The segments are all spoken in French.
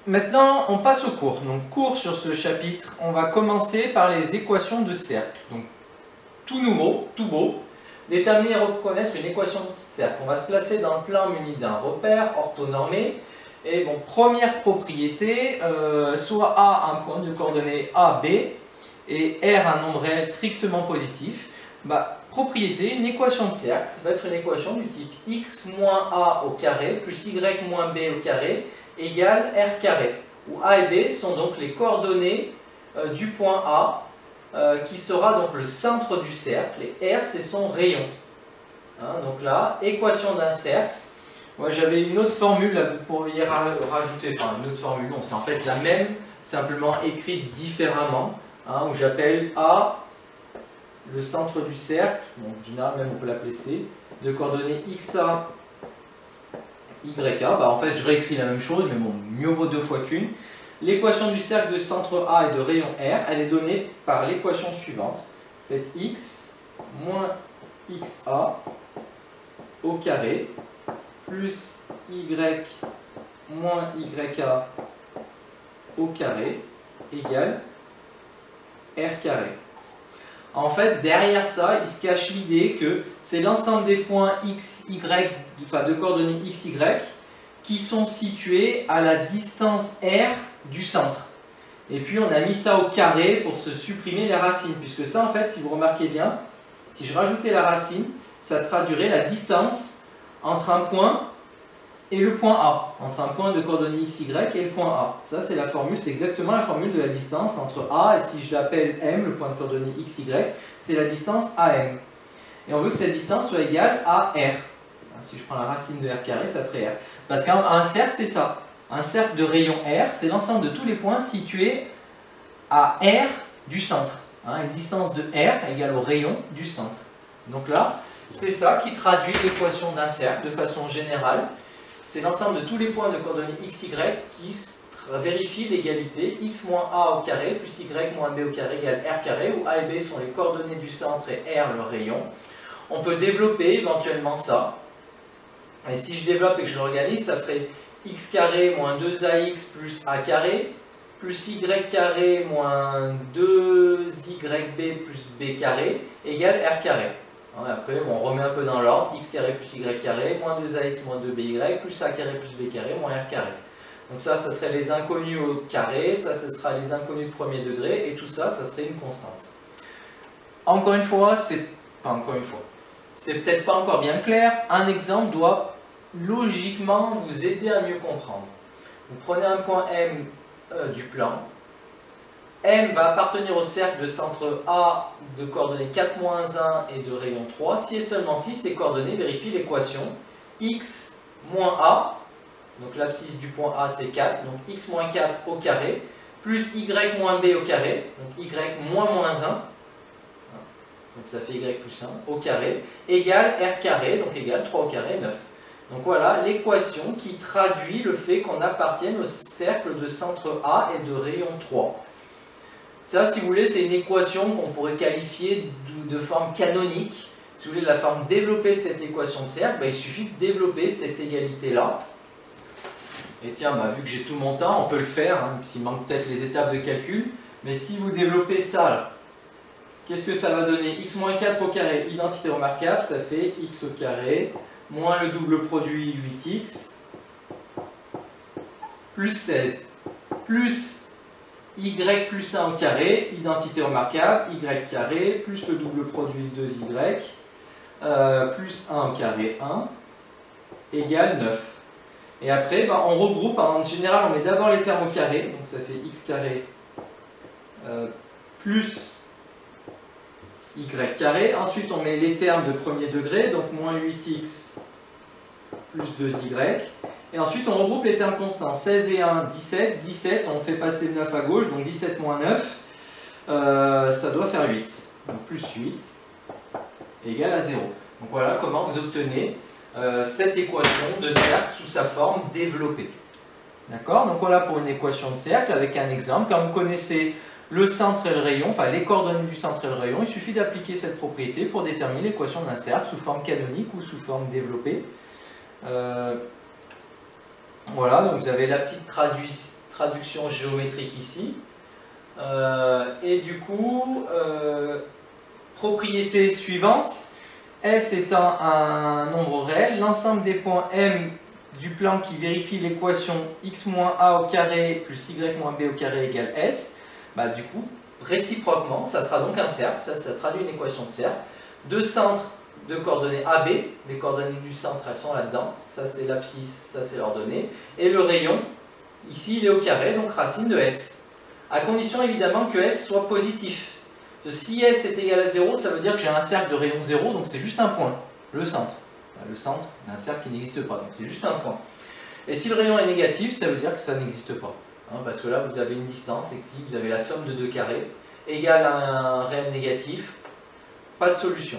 Maintenant, on passe au cours. Donc, cours sur ce chapitre, on va commencer par les équations de cercle. Donc, tout nouveau, tout beau. Déterminer et reconnaître une équation de cercle. On va se placer dans le plan muni d'un repère orthonormé. Et bon, première propriété, soit A un point de coordonnées A, B, et R un nombre réel strictement positif. Propriété, une équation de cercle va être une équation du type x moins A au carré plus y moins B au carré égale R carré, où A et B sont donc les coordonnées du point A, qui sera donc le centre du cercle, et R c'est son rayon. Donc là, équation d'un cercle. Moi j'avais une autre formule, là vous pourriez rajouter, enfin une autre formule, non c'est en fait la même, simplement écrite différemment, où j'appelle A le centre du cercle, bon, en général même on peut l'appeler C, de coordonnées XA, YA, en fait je réécris la même chose, mais bon, mieux vaut deux fois qu'une. L'équation du cercle de centre A et de rayon R, elle est donnée par l'équation suivante. Faites X moins XA au carré plus Y moins YA au carré égale R carré. En fait, derrière ça, il se cache l'idée que c'est l'ensemble des points x, y, de coordonnées x, y, qui sont situés à la distance R du centre. Et puis on a mis ça au carré pour se supprimer les racines, puisque ça, en fait, si vous remarquez bien, si je rajoutais la racine, ça traduirait la distance entre un point et le point A, entre un point de coordonnées x, y et le point A. Ça, c'est la formule, c'est exactement la formule de la distance entre A, et si je l'appelle M, le point de coordonnées x, y, c'est la distance AM. Et on veut que cette distance soit égale à R. Si je prends la racine de R carré, ça ferait R. Parce qu'un cercle, c'est ça. Un cercle de rayon R, c'est l'ensemble de tous les points situés à R du centre. Une distance de R égale au rayon du centre. Donc là, c'est ça qui traduit l'équation d'un cercle de façon générale. C'est l'ensemble de tous les points de coordonnées x, y qui vérifient l'égalité x moins a au carré plus y moins b au carré égale r carré, où a et b sont les coordonnées du centre et r le rayon. On peut développer éventuellement ça. Et si je développe et que je l'organise, ça ferait x carré moins 2ax plus a carré plus y carré moins 2yb plus b carré égale r carré. Après, on remet un peu dans l'ordre, x carré plus y carré, moins 2ax moins 2by, plus a carré plus b carré, moins r carré. Donc ça serait les inconnus au carré, ça, ce sera les inconnus de premier degré, et tout ça, ça serait une constante. Encore une fois, c'est peut-être pas encore bien clair, un exemple doit logiquement vous aider à mieux comprendre. Vous prenez un point M du plan, M va appartenir au cercle de centre A de coordonnées 4, 1 et de rayon 3, si et seulement si ces coordonnées vérifient l'équation x moins A, donc l'abscisse du point A c'est 4, donc x moins 4 au carré, plus y moins b au carré, donc y moins 1, donc ça fait y plus 1 au carré, égale r carré, donc égale 3 au carré, 9. Donc voilà l'équation qui traduit le fait qu'on appartienne au cercle de centre A et de rayon 3. Ça, si vous voulez, c'est une équation qu'on pourrait qualifier de forme canonique. Si vous voulez la forme développée de cette équation de cercle, il suffit de développer cette égalité-là. Et tiens, vu que j'ai tout mon temps, on peut le faire, s'il manque peut-être les étapes de calcul. Mais si vous développez ça, qu'est-ce que ça va donner? X moins 4 au carré, identité remarquable, ça fait x au carré, moins le double produit 8x, plus 16, plus y plus 1 au carré, identité remarquable, y carré, plus le double produit 2y, plus 1 au carré, 1, égale 9. Et après, on regroupe, en général on met d'abord les termes au carré, donc ça fait x carré plus y carré, ensuite on met les termes de premier degré, donc moins 8x plus 2y, et ensuite on regroupe les termes constants, 16 et 1, 17, 17, on fait passer 9 à gauche, donc 17 moins 9, ça doit faire 8, donc plus 8 égale à 0. Donc voilà comment vous obtenez cette équation de cercle sous sa forme développée. D'accord? Donc voilà pour une équation de cercle avec un exemple. Quand vous connaissez le centre et le rayon, enfin les coordonnées du centre et le rayon, il suffit d'appliquer cette propriété pour déterminer l'équation d'un cercle sous forme canonique ou sous forme développée. Voilà, donc vous avez la petite traduction géométrique ici. Et du coup, propriété suivante, S étant un nombre réel, l'ensemble des points M du plan qui vérifie l'équation x moins a au carré plus y moins b au carré égale S, bah, du coup, réciproquement, ça sera donc un cercle, ça traduit une équation de cercle, deux centres de coordonnées AB, les coordonnées du centre elles sont là-dedans, ça c'est l'abscisse, ça c'est l'ordonnée, et le rayon, ici il est au carré, donc racine de S, à condition évidemment que S soit positif. Si S est égal à 0, ça veut dire que j'ai un cercle de rayon 0, donc c'est juste un point, le centre. Le centre d'un cercle qui n'existe pas, donc c'est juste un point. Et si le rayon est négatif, ça veut dire que ça n'existe pas. Hein, parce que là, vous avez une distance, et si vous avez la somme de deux carrés, égale à un réel négatif, pas de solution.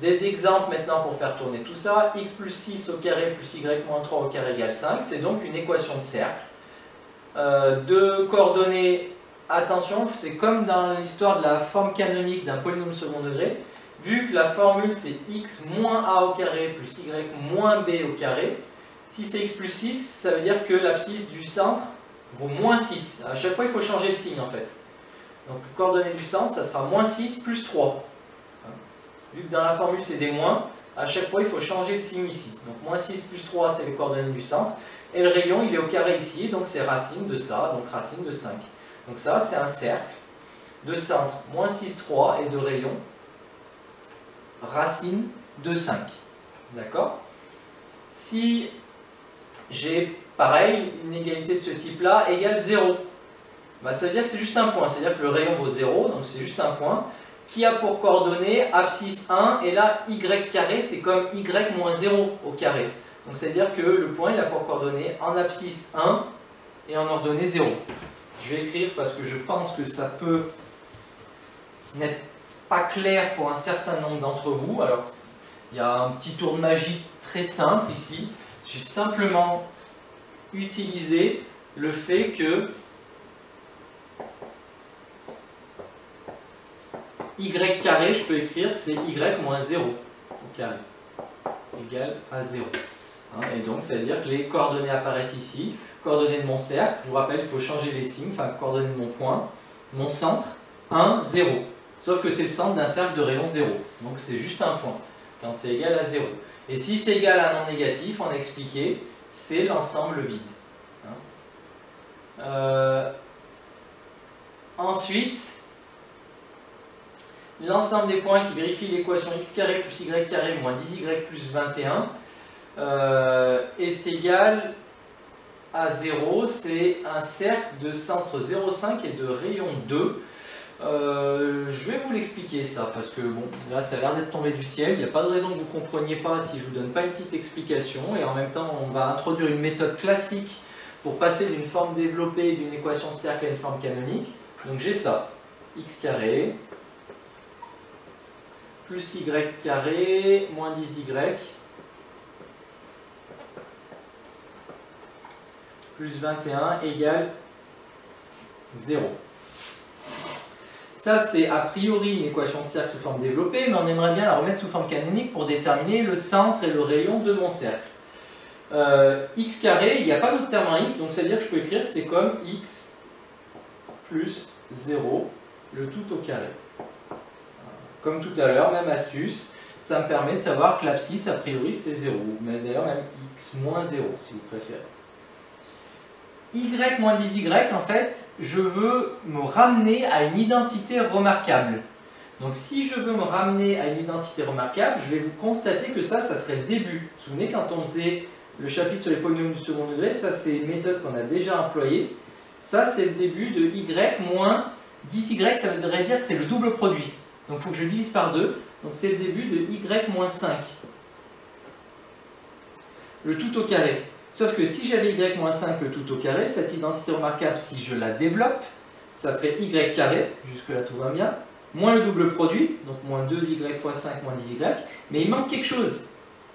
Des exemples maintenant pour faire tourner tout ça. X plus 6 au carré plus y moins 3 au carré égale 5, c'est donc une équation de cercle. De coordonnées, attention, c'est comme dans l'histoire de la forme canonique d'un polynôme second degré. Vu que la formule c'est x moins a au carré plus y moins b au carré, si c'est x plus 6, ça veut dire que l'abscisse du centre vaut moins 6. À chaque fois, il faut changer le signe en fait. Donc, coordonnée du centre, ça sera moins 6 plus 3. Vu que dans la formule c'est des moins, à chaque fois, il faut changer le signe ici. Donc, moins 6 plus 3, c'est les coordonnées du centre. Et le rayon, il est au carré ici, donc c'est racine de ça, donc racine de 5. Donc ça, c'est un cercle de centre moins 6, 3 et de rayon racine de 5. D'accord? Si j'ai, pareil, une égalité de ce type-là égale 0, bah, ça veut dire que c'est juste un point. C'est-à-dire que le rayon vaut 0, donc c'est juste un point, qui a pour coordonnée abscisse 1, et là, y carré, c'est comme y moins 0 au carré. Donc c'est à dire que le point, il a pour coordonnée en abscisse 1 et en ordonnée 0. Je vais écrire parce que je pense que ça peut n'être pas clair pour un certain nombre d'entre vous. Alors, il y a un petit tour de magie très simple ici. J'ai simplement utilisé le fait que y carré, je peux écrire que c'est y moins 0 au carré, égal à 0. Et donc, ça veut dire que les coordonnées apparaissent ici. Coordonnées de mon cercle, je vous rappelle, il faut changer les signes, enfin, coordonnées de mon point, mon centre, 1, 0. Sauf que c'est le centre d'un cercle de rayon 0. Donc c'est juste un point, quand c'est égal à 0. Et si c'est égal à un non négatif, on a expliqué, c'est l'ensemble vide. Ensuite, l'ensemble des points qui vérifient l'équation x carré plus y carré moins 10y plus 21 est égal à 0. C'est un cercle de centre 0,5 et de rayon 2. Je vais vous l'expliquer ça, parce que bon, là ça a l'air d'être tombé du ciel, il n'y a pas de raison que vous ne compreniez pas si je ne vous donne pas une petite explication, et en même temps on va introduire une méthode classique pour passer d'une forme développée d'une équation de cercle à une forme canonique. Donc j'ai ça, x carré plus y carré moins 10y plus 21 égale 0. Ça, c'est a priori une équation de cercle sous forme développée, mais on aimerait bien la remettre sous forme canonique pour déterminer le centre et le rayon de mon cercle. X carré, il n'y a pas d'autre terme en x, donc ça veut dire que je peux écrire que c'est comme x plus 0, le tout au carré. Comme tout à l'heure, même astuce, ça me permet de savoir que l'abscisse, a priori, c'est 0, mais d'ailleurs même x moins 0, si vous préférez. Y moins 10y, en fait, je veux me ramener à une identité remarquable. Donc si je veux me ramener à une identité remarquable, je vais vous constater que ça serait le début. Vous vous souvenez quand on faisait le chapitre sur les polynômes du second degré, ça c'est une méthode qu'on a déjà employée. Ça c'est le début de y moins 10y, ça voudrait dire que c'est le double produit. Donc il faut que je divise par 2, donc c'est le début de y moins 5. Le tout au carré. Sauf que si j'avais y moins 5 le tout au carré, cette identité remarquable, si je la développe, ça ferait y carré, jusque-là tout va bien, moins le double produit, donc moins 2y fois 5 moins 10y, mais il manque quelque chose.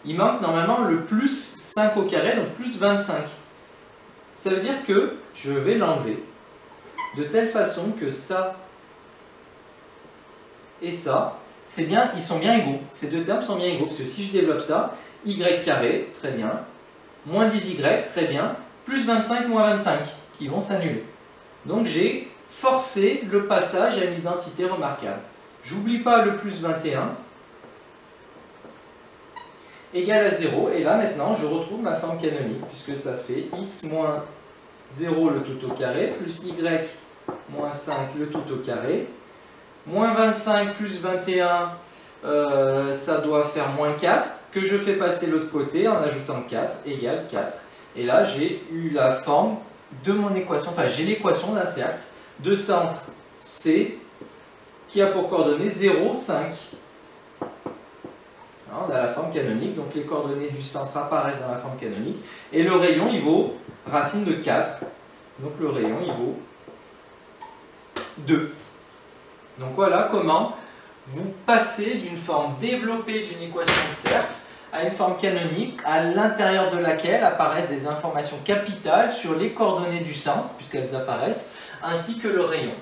Il manque normalement le plus 5 au carré, donc plus 25. Ça veut dire que je vais l'enlever de telle façon que ça et ça, bien, ils sont bien égaux. Ces deux termes sont bien égaux, parce que si je développe ça, y carré, très bien, moins 10y, très bien, plus 25 moins 25. qui vont s'annuler. Donc j'ai forcé le passage à une identité remarquable. J'oublie pas le plus 21 égale à 0. Et là maintenant je retrouve ma forme canonique puisque ça fait x moins 0 le tout au carré plus y moins 5 le tout au carré. Moins 25 plus 21, ça doit faire moins 4, que je fais passer l'autre côté en ajoutant 4 égale 4. Et là, j'ai eu la forme de mon équation, enfin j'ai l'équation d'un cercle de centre C qui a pour coordonnées 0, 5. On a la forme canonique, donc les coordonnées du centre apparaissent dans la forme canonique. Et le rayon, il vaut racine de 4. Donc le rayon, il vaut 2. Donc voilà comment vous passez d'une forme développée d'une équation de cercle à une forme canonique à l'intérieur de laquelle apparaissent des informations capitales sur les coordonnées du centre, puisqu'elles apparaissent, ainsi que le rayon.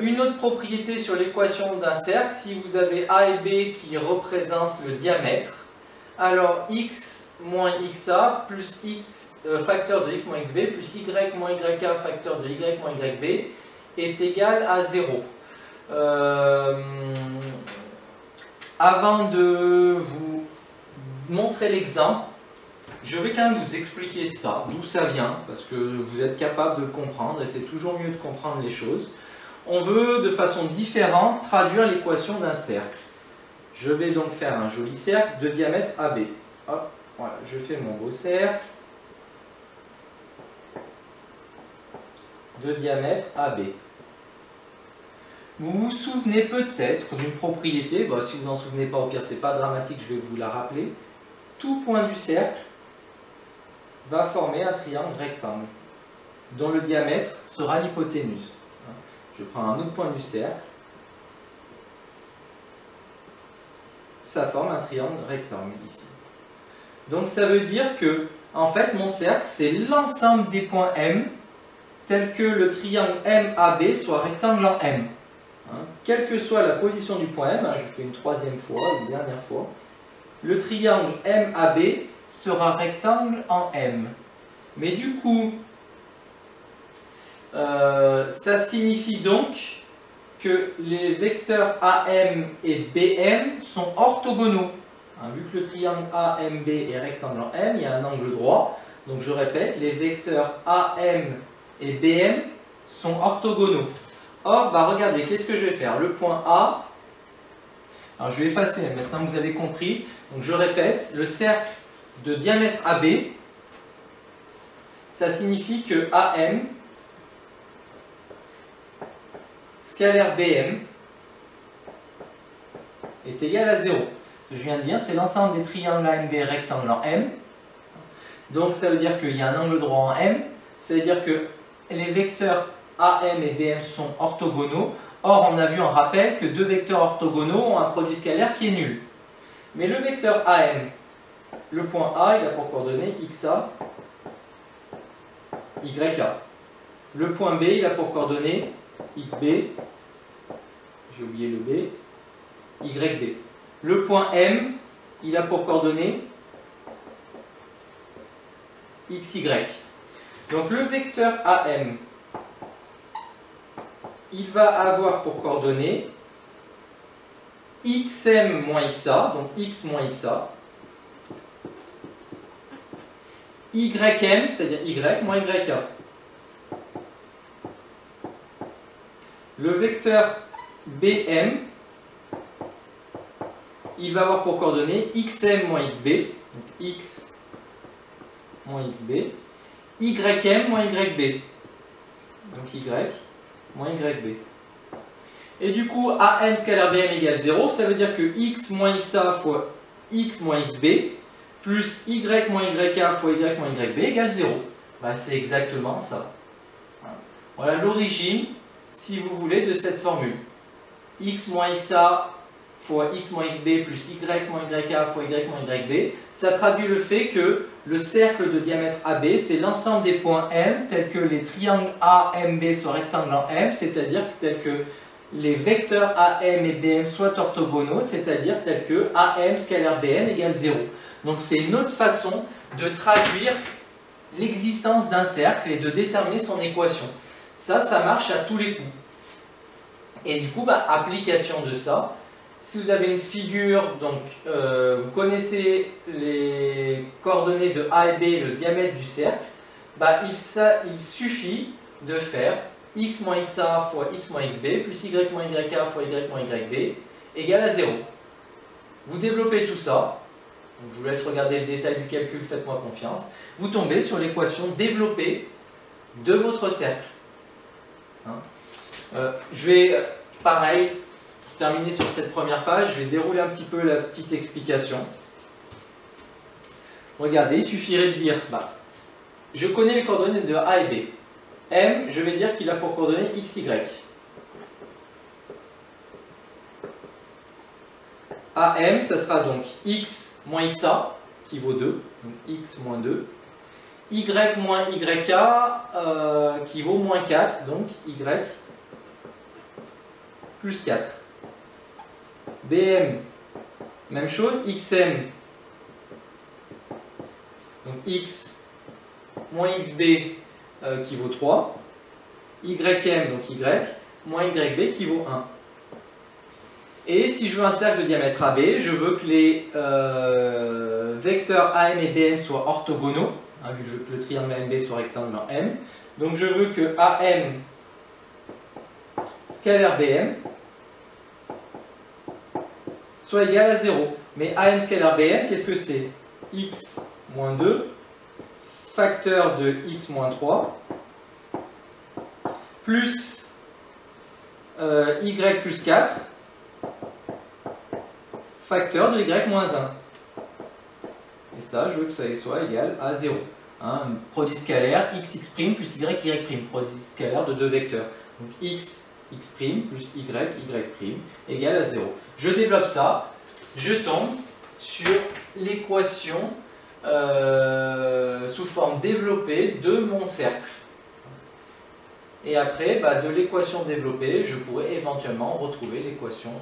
Une autre propriété sur l'équation d'un cercle, si vous avez A et B qui représentent le diamètre, alors x moins xa plus x facteur de x moins xb plus y moins yk facteur de y moins yb est égal à 0. Avant de vous montrer l'exemple, je vais quand même vous expliquer ça, d'où ça vient, parce que vous êtes capable de le comprendre et c'est toujours mieux de comprendre les choses. On veut de façon différente traduire l'équation d'un cercle. Je vais donc faire un joli cercle de diamètre AB. Hop, voilà, je fais mon beau cercle de diamètre AB. Vous vous souvenez peut-être d'une propriété, bon, si vous n'en souvenez pas, au pire, c'est pas dramatique, je vais vous la rappeler. Tout point du cercle va former un triangle rectangle, dont le diamètre sera l'hypoténuse. Je prends un autre point du cercle, ça forme un triangle rectangle ici. Donc ça veut dire que, en fait, mon cercle, c'est l'ensemble des points M, tels que le triangle MAB soit rectangle en M. Quelle que soit la position du point M, je fais une troisième fois, une dernière fois, le triangle MAB sera rectangle en M. Mais du coup, ça signifie donc que les vecteurs AM et BM sont orthogonaux. Vu que le triangle AMB est rectangle en M, il y a un angle droit. Donc je répète, les vecteurs AM et BM sont orthogonaux. Or, regardez, qu'est-ce que je vais faire? Le point A, alors je vais effacer, maintenant que vous avez compris. Donc je répète, le cercle de diamètre AB, ça signifie que AM scalaire BM est égal à 0. Ce que je viens de dire, c'est l'ensemble des triangles AMB rectangles en M. Donc ça veut dire qu'il y a un angle droit en M. Ça veut dire que les vecteurs AM et BM sont orthogonaux. Or, on a vu en rappel que deux vecteurs orthogonaux ont un produit scalaire qui est nul. Mais le vecteur AM, le point A, il a pour coordonnées XA, YA. Le point B, il a pour coordonnées XB, j'ai oublié le B, YB. Le point M, il a pour coordonnées XY. Donc le vecteur AM, il va avoir pour coordonnées xm moins xa, donc x moins xa, ym, c'est-à-dire y moins yk. Le vecteur bm, il va avoir pour coordonnées xm moins xb, donc x moins xb, ym moins yb, donc y moins yb. Et du coup, AM scalaire BM égale 0, ça veut dire que x moins xa fois x moins xb plus y moins yk fois y moins yb égale 0. C'est exactement ça. Voilà l'origine, si vous voulez, de cette formule. X moins xa fois x moins xb plus y moins yk fois y moins yb, ça traduit le fait que le cercle de diamètre AB, c'est l'ensemble des points M, tels que les triangles AMB soient rectangles en M, c'est-à-dire tels que les vecteurs AM et BM soient orthogonaux, c'est-à-dire tels que AM scalaire BM égale 0. Donc c'est une autre façon de traduire l'existence d'un cercle et de déterminer son équation. Ça marche à tous les coups. Et du coup, application de ça, si vous avez une figure, donc vous connaissez les coordonnées de A et B, le diamètre du cercle, il suffit de faire x moins xa fois x moins xb plus y moins yk fois y moins yb égale à 0. Vous développez tout ça, donc je vous laisse regarder le détail du calcul, faites-moi confiance, vous tombez sur l'équation développée de votre cercle. Je vais, pareil, terminer sur cette première page, je vais dérouler un petit peu la petite explication. Regardez, il suffirait de dire, je connais les coordonnées de A et B. M, je vais dire qu'il a pour coordonnées x, y. AM, ça sera donc x moins xa, qui vaut 2, donc x moins 2. Y moins yk, qui vaut moins 4, donc y plus 4. BM, même chose, XM, donc x moins xb qui vaut 3, ym, donc y, moins yb qui vaut 1. Et si je veux un cercle de diamètre AB, je veux que les vecteurs AM et BM soient orthogonaux, vu que je veux que le triangle AMB soit rectangle en M. Donc je veux que AM scalaire BM soit égal à 0. Mais AM scalaire BM, qu'est-ce que c'est? X moins 2, facteur de X moins 3, plus Y plus 4, facteur de Y moins 1. Et ça, je veux que ça soit égal à 0. Produit scalaire x plus y, produit scalaire de deux vecteurs. Donc x plus y égale à 0. Je développe ça, je tombe sur l'équation sous forme développée de mon cercle. Et après, de l'équation développée, je pourrais éventuellement retrouver l'équation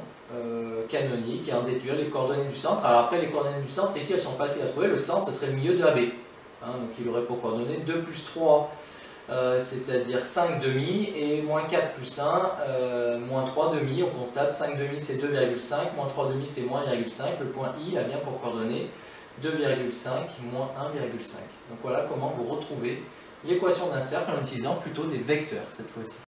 canonique et en déduire les coordonnées du centre. Alors après, les coordonnées du centre, ici, elles sont faciles à trouver. Le centre, ce serait le milieu de AB. Donc il aurait pour coordonnées 2 plus 3, c'est-à-dire 5 demi, et moins 4 plus 1, moins 3 demi. On constate 5 demi, c'est 2,5, moins 3 demi, c'est moins 1,5. Le point I a bien pour coordonnées 2,5, moins 1,5. Donc voilà comment vous retrouvez l'équation d'un cercle en utilisant plutôt des vecteurs cette fois-ci.